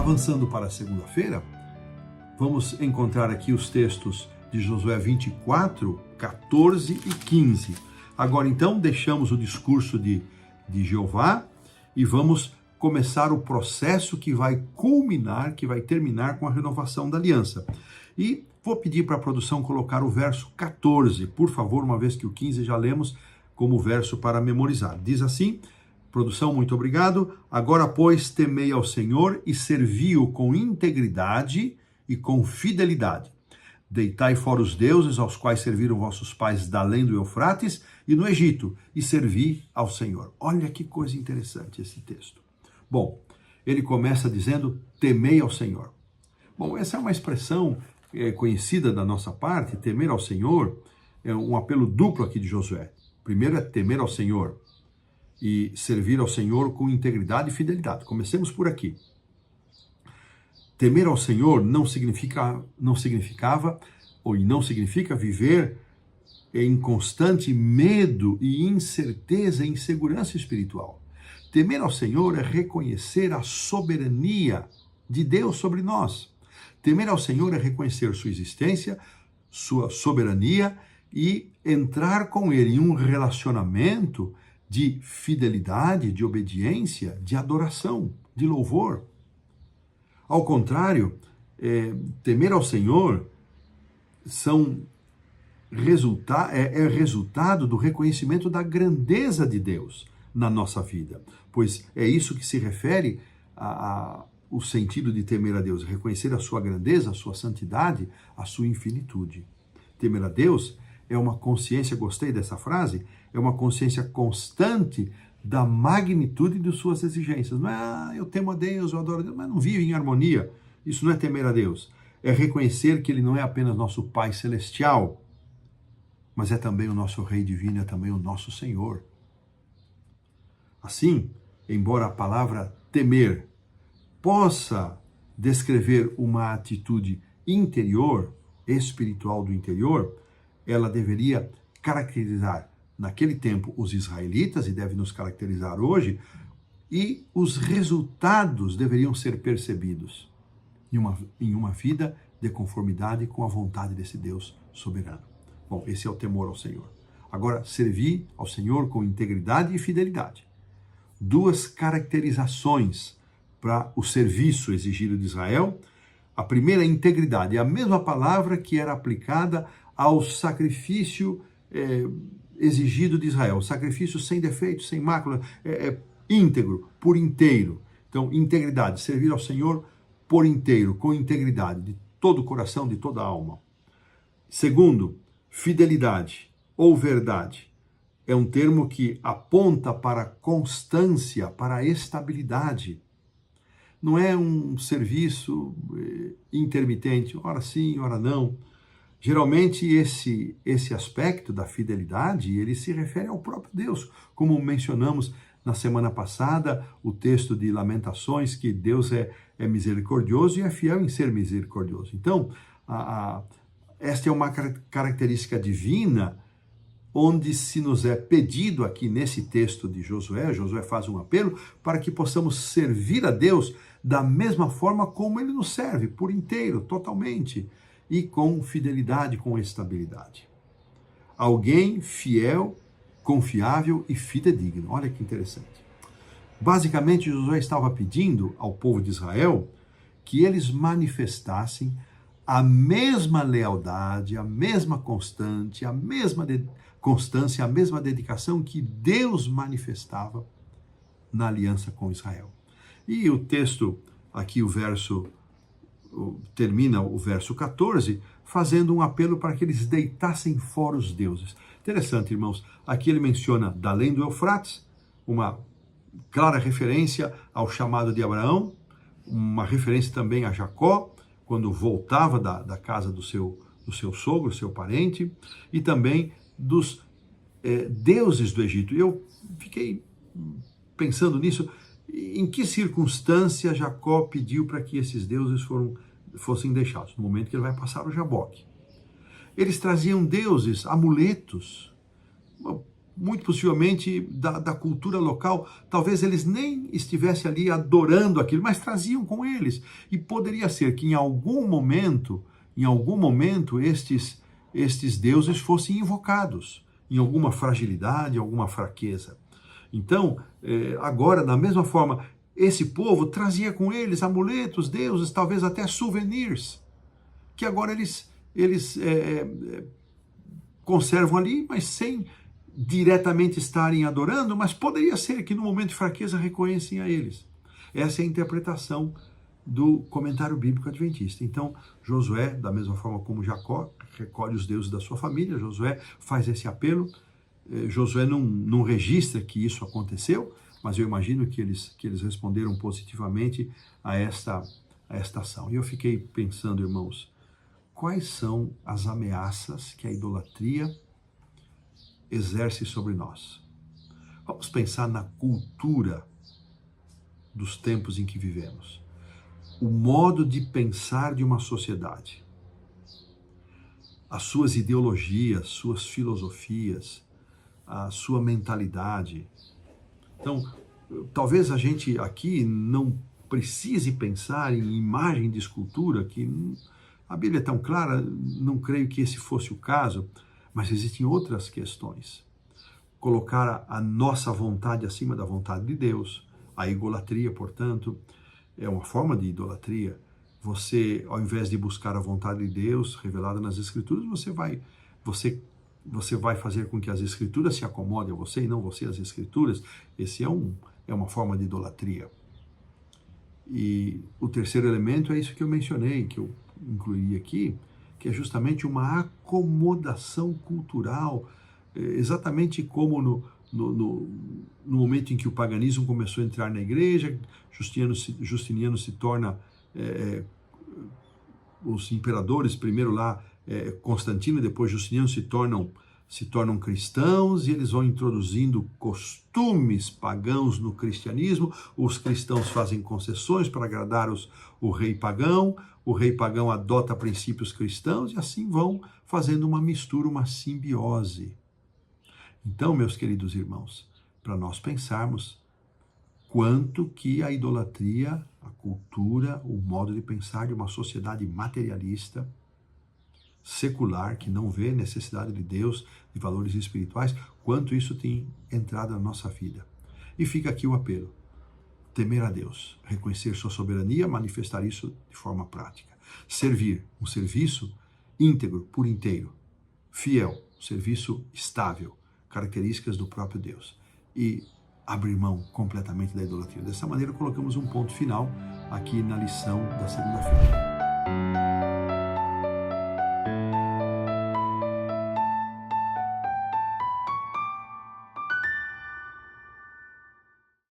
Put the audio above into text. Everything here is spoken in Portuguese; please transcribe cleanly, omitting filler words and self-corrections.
Avançando para a segunda-feira, vamos encontrar aqui os textos de Josué 24, 14 e 15. Agora então deixamos o discurso de Jeová e vamos começar o processo que vai culminar, que vai terminar com a renovação da aliança. E vou pedir para a produção colocar o verso 14, por favor, uma vez que o 15 já lemos como verso para memorizar. Diz assim: produção, muito obrigado. Agora, pois, temei ao Senhor e servi-o com integridade e com fidelidade. Deitai fora os deuses aos quais serviram vossos pais da além do Eufrates e no Egito, e servi ao Senhor. Olha que coisa interessante esse texto. Bom, ele começa dizendo, temei ao Senhor. Bom, essa é uma expressão conhecida da nossa parte. Temer ao Senhor é um apelo duplo aqui de Josué. Primeiro é temer ao Senhor e servir ao Senhor com integridade e fidelidade. Comecemos por aqui. Temer ao Senhor não significa viver em constante medo e incerteza e insegurança espiritual. Temer ao Senhor é reconhecer a soberania de Deus sobre nós. Temer ao Senhor é reconhecer sua existência, sua soberania e entrar com Ele em um relacionamento de fidelidade, de obediência, de adoração, de louvor. Ao contrário, temer ao Senhor é resultado do reconhecimento da grandeza de Deus na nossa vida, pois é isso que se refere o sentido de temer a Deus, reconhecer a sua grandeza, a sua santidade, a sua infinitude. Temer a Deus é uma consciência, gostei dessa frase, é uma consciência constante da magnitude de suas exigências. Não é, eu temo a Deus, eu adoro a Deus, mas não vive em harmonia. Isso não é temer a Deus. É reconhecer que Ele não é apenas nosso Pai Celestial, mas é também o nosso Rei Divino, é também o nosso Senhor. Assim, embora a palavra temer possa descrever uma atitude interior, espiritual do interior, ela deveria caracterizar naquele tempo os israelitas e deve nos caracterizar hoje, e os resultados deveriam ser percebidos em uma vida de conformidade com a vontade desse Deus soberano. Bom, esse é o temor ao Senhor. Agora, servir ao Senhor com integridade e fidelidade. Duas caracterizações para o serviço exigido de Israel. A primeira é integridade, é a mesma palavra que era aplicada ao sacrifício exigido de Israel, sacrifício sem defeito, sem mácula, íntegro, por inteiro. Então, integridade, servir ao Senhor por inteiro, com integridade, de todo o coração, de toda a alma. Segundo, fidelidade ou verdade. É um termo que aponta para a constância, para a estabilidade. Não é um serviço intermitente, ora sim, ora não. Geralmente esse aspecto da fidelidade, ele se refere ao próprio Deus, como mencionamos na semana passada, o texto de Lamentações, que Deus é misericordioso e é fiel em ser misericordioso. Então, esta é uma característica divina, onde se nos é pedido aqui nesse texto de Josué faz um apelo para que possamos servir a Deus da mesma forma como Ele nos serve, por inteiro, totalmente, e com fidelidade, com estabilidade. Alguém fiel, confiável e fidedigno. Olha que interessante. Basicamente, Josué estava pedindo ao povo de Israel que eles manifestassem a mesma lealdade, a mesma constância, a mesma dedicação que Deus manifestava na aliança com Israel. E o texto, aqui termina o verso 14, fazendo um apelo para que eles deitassem fora os deuses. Interessante, irmãos, aqui ele menciona da além do Eufrates, uma clara referência ao chamado de Abraão, uma referência também a Jacó, quando voltava da casa do seu sogro, seu parente, e também dos deuses do Egito. Eu fiquei pensando nisso, em que circunstância Jacó pediu para que esses deuses fossem deixados? No momento que ele vai passar o Jaboque. Eles traziam deuses, amuletos, muito possivelmente da cultura local, talvez eles nem estivessem ali adorando aquilo, mas traziam com eles. E poderia ser que em algum momento, estes deuses fossem invocados, em alguma fragilidade, alguma fraqueza. Então, agora, da mesma forma, esse povo trazia com eles amuletos, deuses, talvez até souvenirs, que agora eles conservam ali, mas sem diretamente estarem adorando, mas poderia ser que no momento de fraqueza reconhecem a eles. Essa é a interpretação do comentário bíblico adventista. Então, Josué, da mesma forma como Jacó, recolhe os deuses da sua família, Josué faz esse apelo. Josué não registra que isso aconteceu, mas eu imagino que eles responderam positivamente a esta ação. E eu fiquei pensando, irmãos, quais são as ameaças que a idolatria exerce sobre nós? Vamos pensar na cultura dos tempos em que vivemos. O modo de pensar de uma sociedade. As suas ideologias, suas filosofias, a sua mentalidade. Então, talvez a gente aqui não precise pensar em imagem de escultura, que a Bíblia é tão clara, não creio que esse fosse o caso, mas existem outras questões. Colocar a nossa vontade acima da vontade de Deus, a idolatria, portanto, é uma forma de idolatria. Você, ao invés de buscar a vontade de Deus revelada nas Escrituras, você vai fazer com que as Escrituras se acomodem a você e não você às Escrituras. Esse é uma forma de idolatria. E o terceiro elemento é isso que eu mencionei, que eu incluí aqui, que é justamente uma acomodação cultural, exatamente como no momento em que o paganismo começou a entrar na igreja, Justiniano se torna, os imperadores, primeiro lá Constantino e depois Justiniano se tornam cristãos, e eles vão introduzindo costumes pagãos no cristianismo. Os cristãos fazem concessões para agradar o rei pagão adota princípios cristãos, e assim vão fazendo uma mistura, uma simbiose. Então, meus queridos irmãos, para nós pensarmos quanto que a idolatria, a cultura, o modo de pensar de uma sociedade materialista, secular, que não vê necessidade de Deus, de valores espirituais, quanto isso tem entrado na nossa vida. E fica aqui o apelo: temer a Deus, reconhecer sua soberania, manifestar isso de forma prática. Servir, um serviço íntegro, por inteiro, fiel, um serviço estável, características do próprio Deus. E abrir mão completamente da idolatria. Dessa maneira, colocamos um ponto final aqui na lição da segunda-feira.